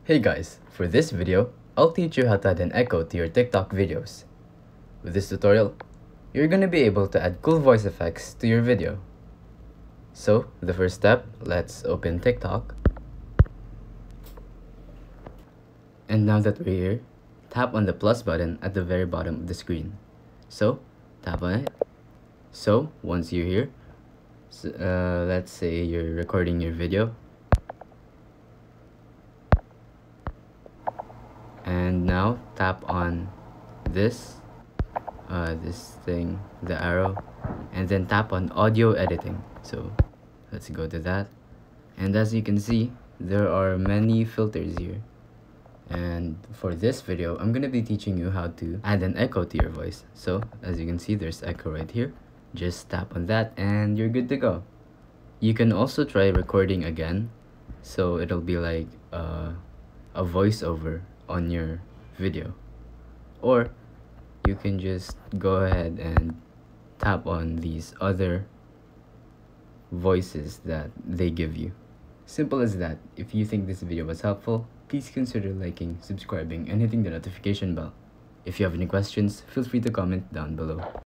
Hey guys, for this video, I'll teach you how to add an echo to your TikTok videos. With this tutorial, you're gonna be able to add cool voice effects to your video. So, the first step, let's open TikTok. And now that we're here, tap on the plus button at the very bottom of the screen. So, tap on it. So, once you're here, let's say you're recording your video. And now tap on this thing, the arrow, and then tap on audio editing. So let's go to that, and as you can see, there are many filters here. And for this video, I'm gonna be teaching you how to add an echo to your voice. So as you can see, there's echo right here. Just tap on that and you're good to go. You can also try recording again, so it'll be like a voiceover on your video. Or you can just go ahead and tap on these other voices that they give you. Simple as that. If you think this video was helpful, please consider liking, subscribing, and hitting the notification bell. If you have any questions, feel free to comment down below.